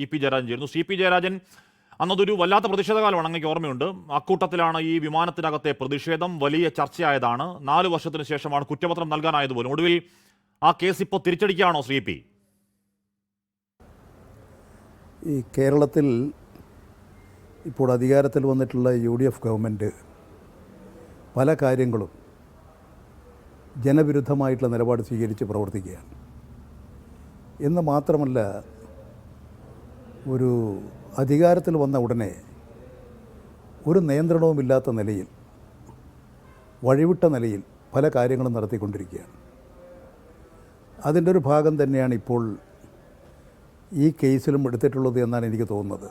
EP. Jayarajan ചേരുന്നു. CP. Jayarajan, അന്നതൊരു വല്ലാത്ത പ്രതിഷേധകാലമാണ്, അങ്ങേക്ക് ഓർമ്മയുണ്ട്. അക്കൂട്ടത്തിലാണ് ഈ വിമാനത്തിനകത്തെ പ്രതിഷേധം വലിയ ചർച്ചയായതാണ്. 4 വർഷത്തിന് ശേഷമാണ് കുറ്റപത്രം നൽകാനായത് പോലും. ഒടുവിൽ ആ കേസ് ഇപ്പോൾ തിരിച്ചടിക്കുകയാണോ ശ്രീ പി? ഈ കേരളത്തിൽ ഇപ്പോൾ അധികാരത്തിൽ വന്നിട്ടുള്ള UDF ഗവൺമെൻറ് പല കാര്യങ്ങളും ജനവിരുദ്ധമായിട്ടുള്ള നിലപാട് സ്വീകരിച്ച് പ്രവർത്തിക്കുകയാണ്. എന്ന് മാത്രമല്ല, ഒരു അധികാരത്തിൽ വന്ന ഉടനെ ഒരു നിയന്ത്രണവുമില്ലാത്ത നിലയിൽ, വഴിവിട്ട നിലയിൽ പല കാര്യങ്ങളും നടത്തിക്കൊണ്ടിരിക്കുകയാണ്. അതിൻ്റെ ഒരു ഭാഗം തന്നെയാണ് ഇപ്പോൾ ഈ കേസിലും എടുത്തിട്ടുള്ളത് എന്നാണ് എനിക്ക് തോന്നുന്നത്.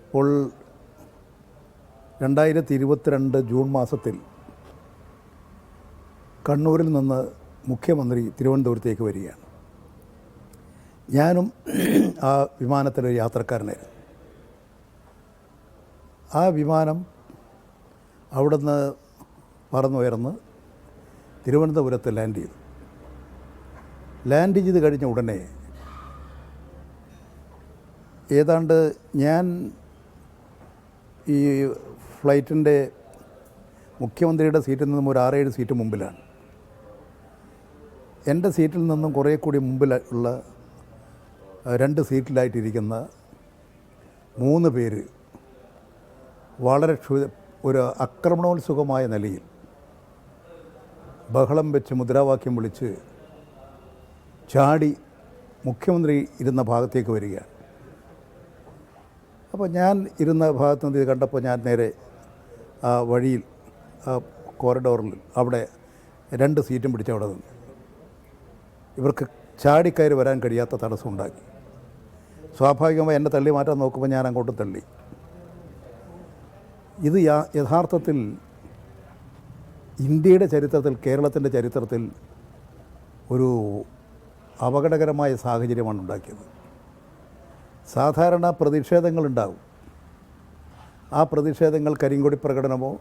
ഇപ്പോൾ 2022 ജൂൺ മാസത്തിൽ കണ്ണൂരിൽ നിന്ന് മുഖ്യമന്ത്രി തിരുവനന്തപുരത്തേക്ക് വരികയാണ്. ഞാനും ആ വിമാനത്തിലൊരു യാത്രക്കാരനായിരുന്നു. ആ വിമാനം അവിടുന്ന് പറന്നുയർന്ന് തിരുവനന്തപുരത്ത് ലാൻഡ് ചെയ്തു. ലാൻഡ് ചെയ്ത് കഴിഞ്ഞ ഉടനെ ഏതാണ്ട് ഞാൻ ഈ ഫ്ലൈറ്റിൻ്റെ മുഖ്യമന്ത്രിയുടെ സീറ്റിൽ നിന്നും ഒരു 6-7 സീറ്റ് മുമ്പിലാണ്. എൻ്റെ സീറ്റിൽ നിന്നും കുറേ കൂടി മുമ്പിൽ ഉള്ള 2 സീറ്റിലായിട്ടിരിക്കുന്ന 3 പേര് വളരെ ഒരു ആക്രമണോത്സുകമായ നിലയിൽ ബഹളം വെച്ച് മുദ്രാവാക്യം വിളിച്ച് ചാടി മുഖ്യമന്ത്രി ഇരുന്ന ഭാഗത്തേക്ക് വരികയാണ്. അപ്പോൾ ഞാൻ ഇരുന്ന ഭാഗത്ത് നിന്ന് ഇത് കണ്ടപ്പോൾ ഞാൻ നേരെ ആ വഴിയിൽ, ആ കോറിഡോറിൽ അവിടെ 2 സീറ്റും പിടിച്ച് അവിടെ നിന്ന് ഇവർക്ക് ചാടിക്കയറി വരാൻ കഴിയാത്ത തടസ്സമുണ്ടാക്കി. സ്വാഭാവികമായി എന്നെ തള്ളി മാറ്റാൻ നോക്കുമ്പോൾ ഞാൻ അങ്ങോട്ട് തള്ളി. ഇത് യഥാർത്ഥത്തിൽ ഇന്ത്യയുടെ ചരിത്രത്തിൽ, കേരളത്തിൻ്റെ ചരിത്രത്തിൽ ഒരു അപകടകരമായ സാഹചര്യമാണ് ഉണ്ടാക്കിയത്. സാധാരണ പ്രതിഷേധങ്ങളുണ്ടാകും. ആ പ്രതിഷേധങ്ങൾ കരിങ്കൊടി പ്രകടനമോ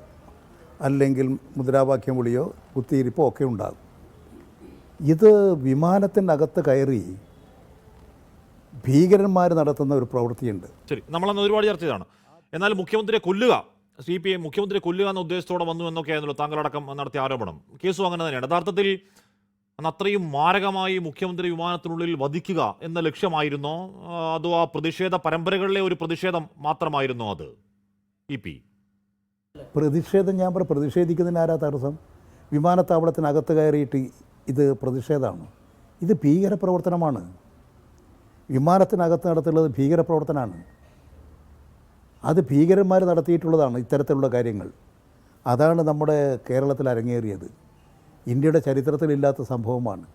അല്ലെങ്കിൽ മുദ്രാവാക്യം വിളിയോ കുത്തിയിരിപ്പോ ഒക്കെ ഉണ്ടാകും. ഇത് വിമാനത്തിനകത്ത് കയറി ഭീകരന്മാർ നടത്തുന്ന ഒരു പ്രവൃത്തിയുണ്ട്. ശരി, നമ്മളന്ന് ഒരുപാട് ചർച്ച ചെയ്താണ്. എന്നാൽ മുഖ്യമന്ത്രിയെ കൊല്ലുക, CPI മുഖ്യമന്ത്രിയെ കൊല്ലുക എന്ന ഉദ്ദേശത്തോടെ വന്നു എന്നൊക്കെയായിരുന്നല്ലോ താങ്കളടക്കം നടത്തിയ ആരോപണം. കേസും അങ്ങനെ തന്നെയാണ്. യഥാർത്ഥത്തിൽ അന്ന് അത്രയും മാരകമായി മുഖ്യമന്ത്രി വിമാനത്തിനുള്ളിൽ വധിക്കുക എന്ന ലക്ഷ്യമായിരുന്നോ, അതോ ആ പ്രതിഷേധ പരമ്പരകളിലെ ഒരു പ്രതിഷേധം മാത്രമായിരുന്നോ അത്? ഇ.പി. പ്രതിഷേധം, ഞാൻ പ്രതിഷേധിക്കുന്നതിന് ആരാ തടസ്സം? വിമാനത്താവളത്തിനകത്ത് കയറിയിട്ട് ഇത് പ്രതിഷേധമാണ്. ഇത് ഭീകരപ്രവർത്തനമാണ്. വിമാനത്തിനകത്ത് നടത്തുള്ളത് ഭീകരപ്രവർത്തനമാണ്. അത് ഭീകരന്മാർ നടത്തിയിട്ടുള്ളതാണ് ഇത്തരത്തിലുള്ള കാര്യങ്ങൾ. അതാണ് നമ്മുടെ കേരളത്തിൽ അരങ്ങേറിയത്. ഇന്ത്യയുടെ ചരിത്രത്തിലില്ലാത്ത സംഭവമാണ്.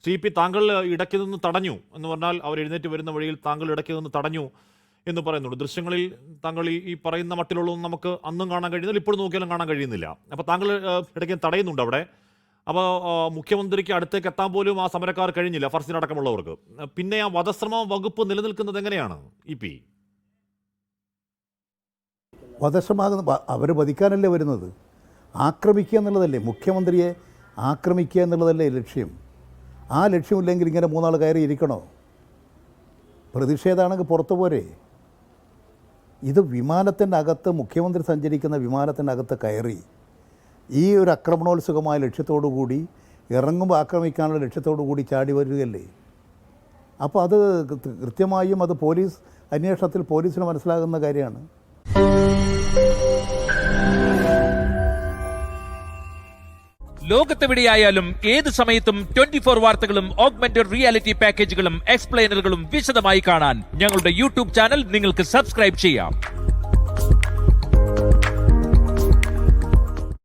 CP, താങ്കൾ ഇടയ്ക്ക് നിന്ന് തടഞ്ഞു എന്ന് പറഞ്ഞാൽ അവർ എഴുന്നേറ്റ് വരുന്ന വഴിയിൽ താങ്കൾ ഇടയ്ക്ക് നിന്ന് തടഞ്ഞു എന്ന് പറയുന്നുണ്ട്. ദൃശ്യങ്ങളിൽ താങ്കൾ ഈ പറയുന്ന മട്ടിലുള്ളതൊന്നും നമുക്ക് അന്നും കാണാൻ കഴിയുന്നില്ല, ഇപ്പോഴും നോക്കിയാലും കാണാൻ കഴിയുന്നില്ല. അപ്പോൾ താങ്കൾ ഇടയ്ക്ക് തടയുന്നുണ്ട് അവിടെ. അപ്പോൾ മുഖ്യമന്ത്രിക്ക് അടുത്തേക്ക് എത്താൻ പോലും ആ സമരക്കാർ കഴിഞ്ഞില്ല, ഫർസിനടക്കമുള്ളവർക്ക്. പിന്നെ ആ വധശ്രമ വകുപ്പ് നിലനിൽക്കുന്നത് എങ്ങനെയാണ് ഇ.പി.? വധശ്രമാകുന്ന അവർ വധിക്കാനല്ലേ വരുന്നത്? ആക്രമിക്കുക എന്നുള്ളതല്ലേ, മുഖ്യമന്ത്രിയെ ആക്രമിക്കുക എന്നുള്ളതല്ലേ ലക്ഷ്യം. ആ ലക്ഷ്യമില്ലെങ്കിൽ ഇങ്ങനെ 3 ആൾ കയറി ഇരിക്കണോ? പ്രതിഷേധമാണെങ്കിൽ പുറത്തു പോരെ. ഇത് വിമാനത്തിനകത്ത്, മുഖ്യമന്ത്രി സഞ്ചരിക്കുന്ന വിമാനത്തിനകത്ത് കയറി ഈ ഒരു ആക്രമണോത്സുകമായ ലക്ഷ്യത്തോടു കൂടി ഇറങ്ങുമ്പോൾ ആക്രമിക്കാനുള്ള ലക്ഷ്യത്തോടു കൂടി ചാടി വരികയല്ലേ. അപ്പോൾ അത് കൃത്യമായും അത് പോലീസ് അന്വേഷണത്തിൽ പോലീസിന് മനസ്സിലാകുന്ന കാര്യമാണ്. ലോകത്തെവിടെയായാലും ഏത് സമയത്തും 24 വാർത്തകളും ഓഗ്മെന്റഡ് റിയാലിറ്റി പാക്കേജുകളും എക്സ്പ്ലെയിനറുകളും വിശദമായി കാണാൻ ഞങ്ങളുടെ YouTube ചാനൽ നിങ്ങൾക്ക് സബ്സ്ക്രൈബ് ചെയ്യാം.